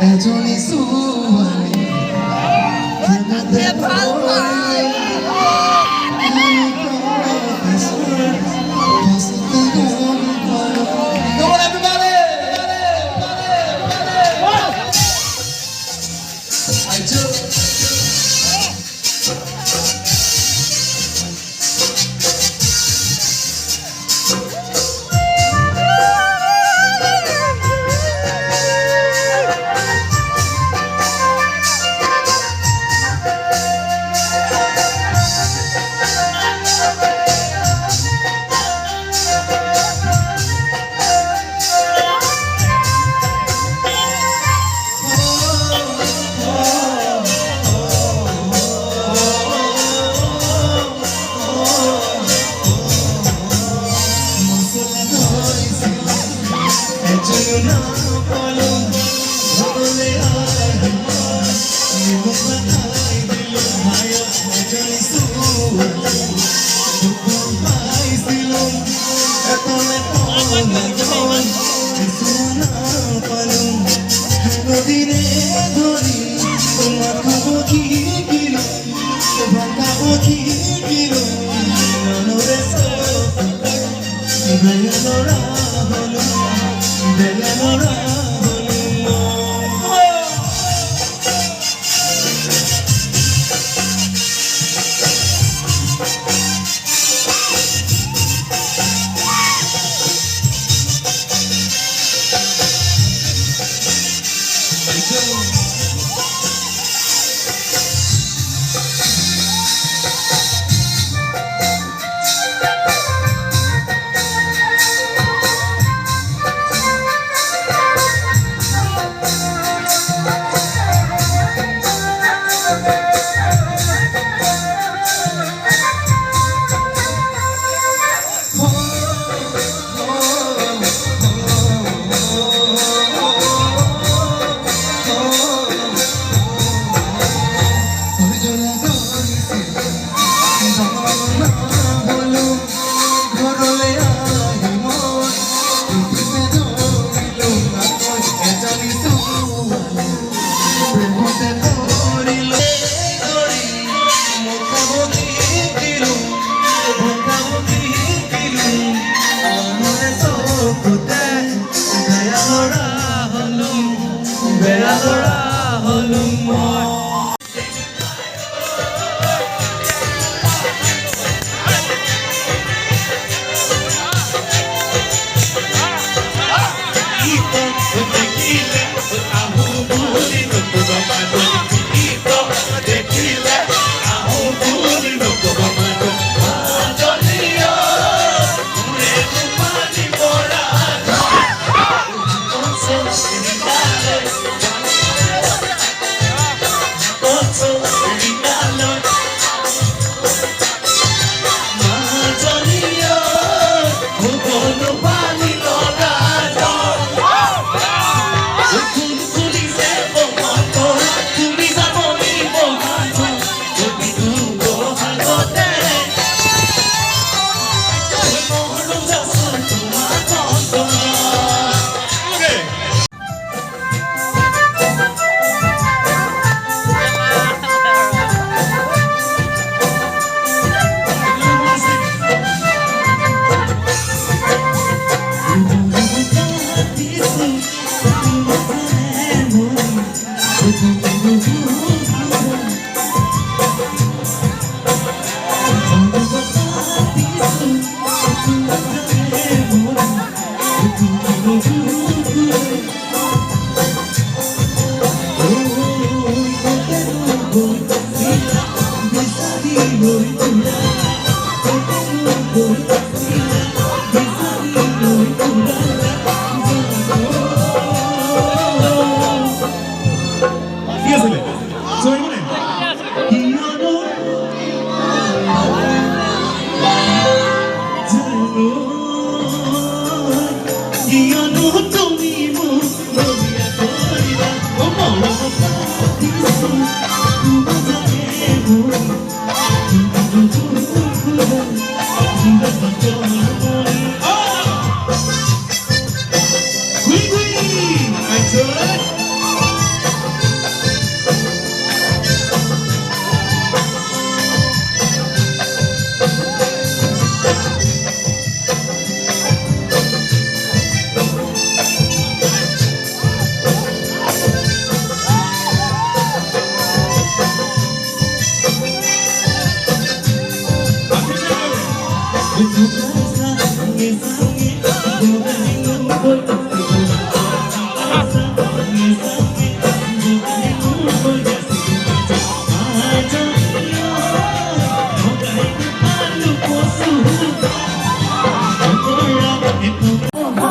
এজনী ছোৱালী কেনেকে পায়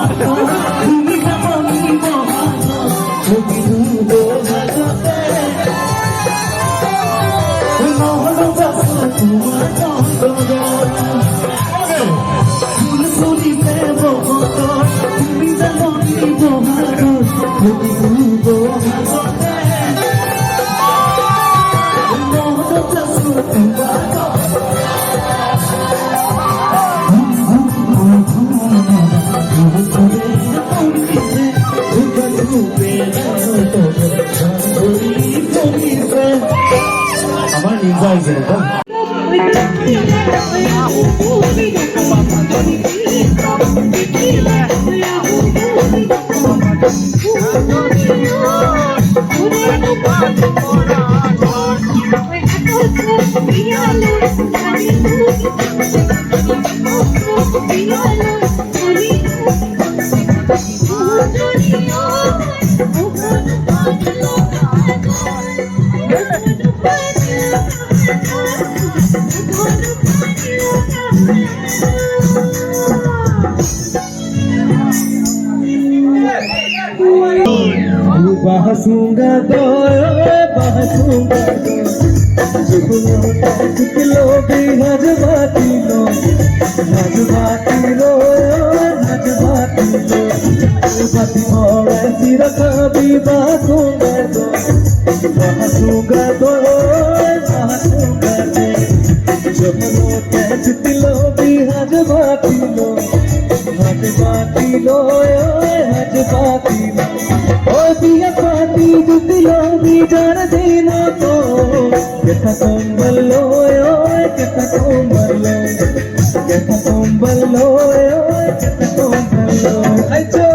তুমি যেমনই মহানো তুমি ডুবো ভালোতে নহলো বাসো তোমার ফুল ফুলিতে বহুত তুমি যেমনই মহানো তুমি ডুবো ভালোতে নহলো বাসো তোমার আমার নিন্দা হয়েছে bahsunga do lo bi hajbati lo pati mora sira kabi bahsunga do lo bi hajbati lo दिया पाती जुतिलो भी जान देना तो कैसा कोंबल लो कैसा कोंबल लो कैसा कोंबल लो कैसा कोंबल लो आइचो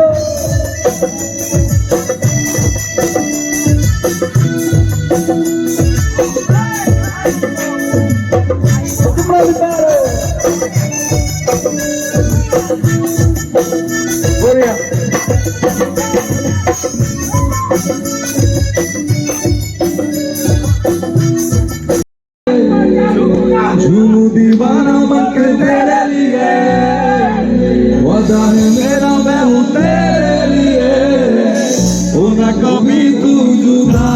झूमू दीवाना बनके तेरे लिए वादा है मेरा मैं हूँ तेरे लिए ओ ना कभी तू जुदा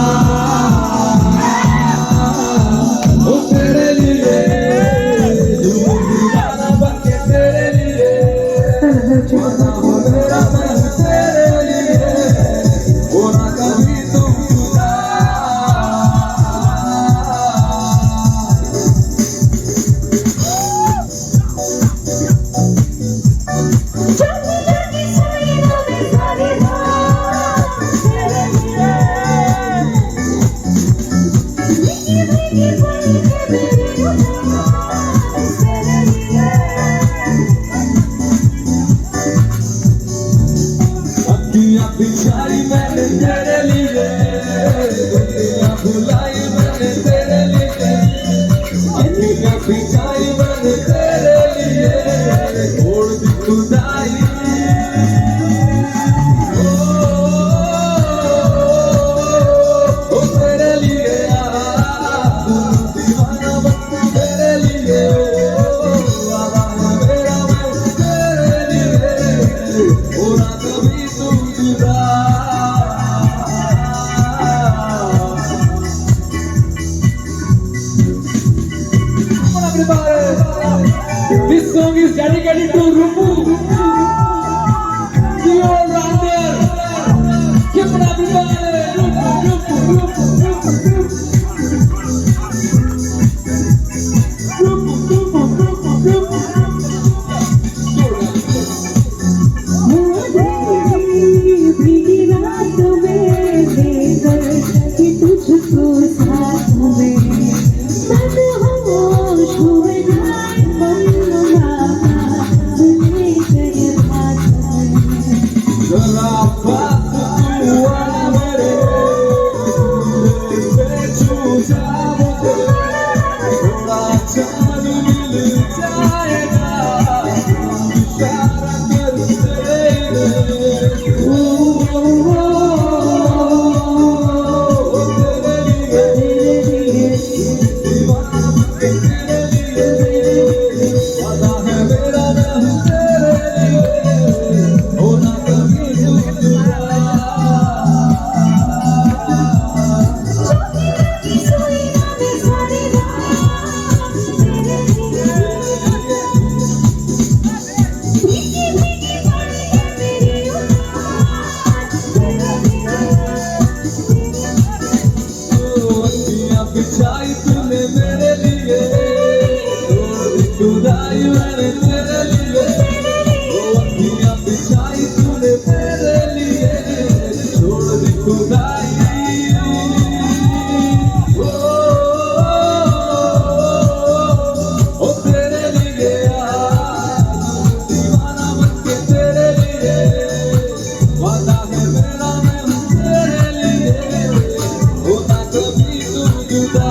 ओ तेरे लिए झूमू दीवाना बनके तेरे लिए वादा है मेरा मैं हूँ तेरे लिए ओ ना कभी तू जुदा बिछाई मैंने तेरे लिए दुनिया भुलाई मैंने तेरे लिए दुनिया बिछाई मैंने तेरे लिए छोड़ दी खुदाई ओ तेरे लिए दीवाना बन तेरे लिए वादा है मेरा मैं तेरे लिए ओ ना कभी तू This song is dedicated to Rupu. You are right there. Keep it up, everybody. Oh, मैंने तेरे लिए, वो अखियां बिछाई तूने मेरे लिए, छोड़ दी खुदाई। ओ तेरे लिए दीवाना बन के तेरे लिए, वादा है मेरा मैं हूँ तेरे लिए, होना कभी तुम जुदा।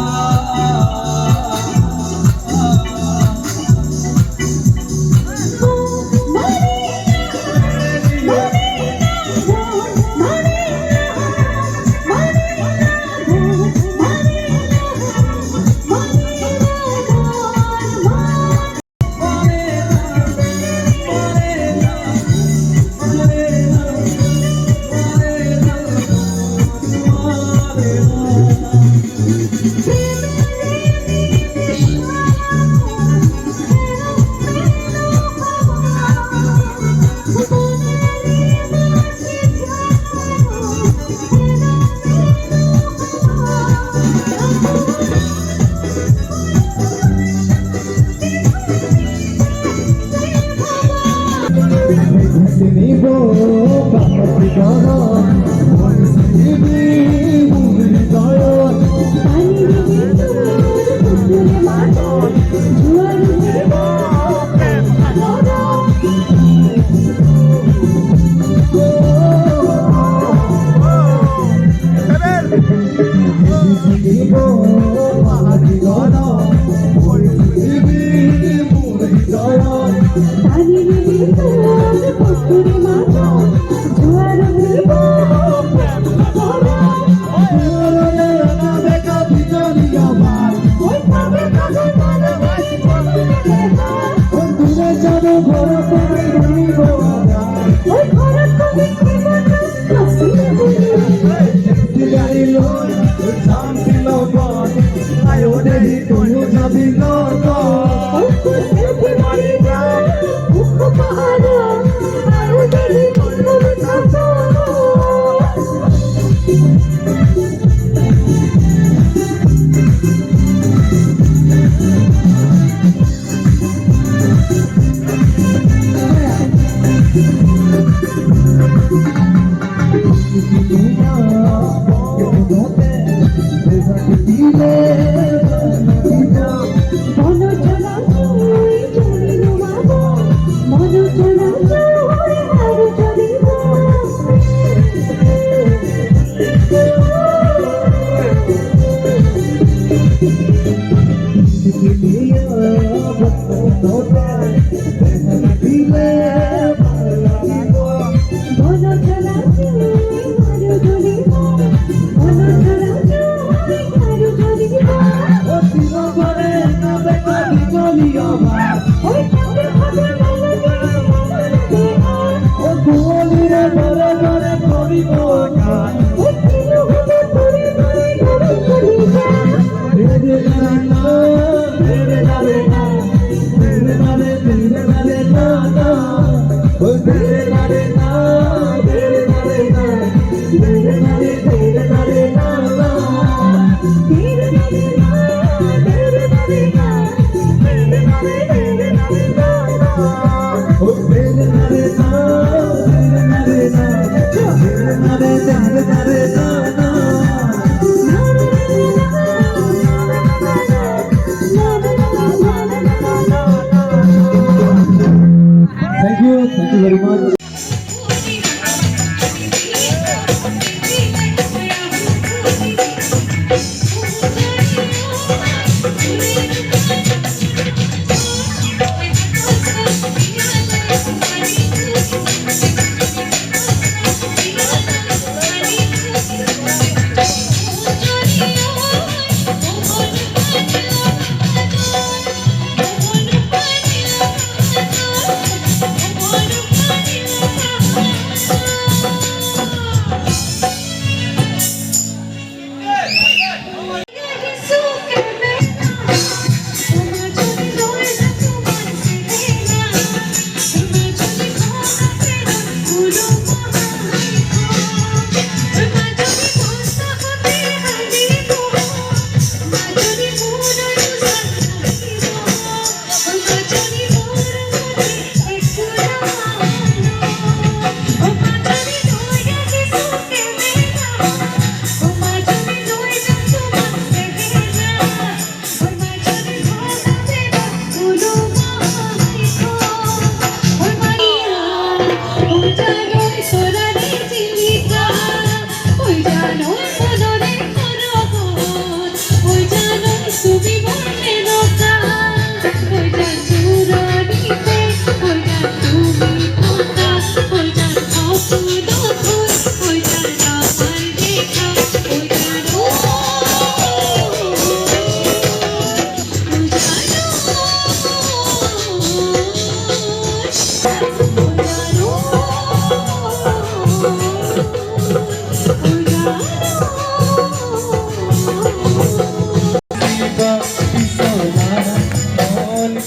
Thank you very much.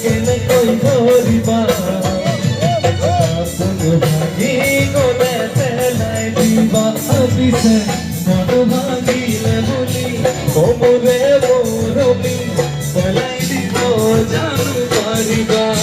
কেনে কই ধরিবা আপন ভাগি কোলে পেলাই দিবা পিছে মন ভাগিলে বলি কোমরে বরবি পেলাই দিব জানু পারিবা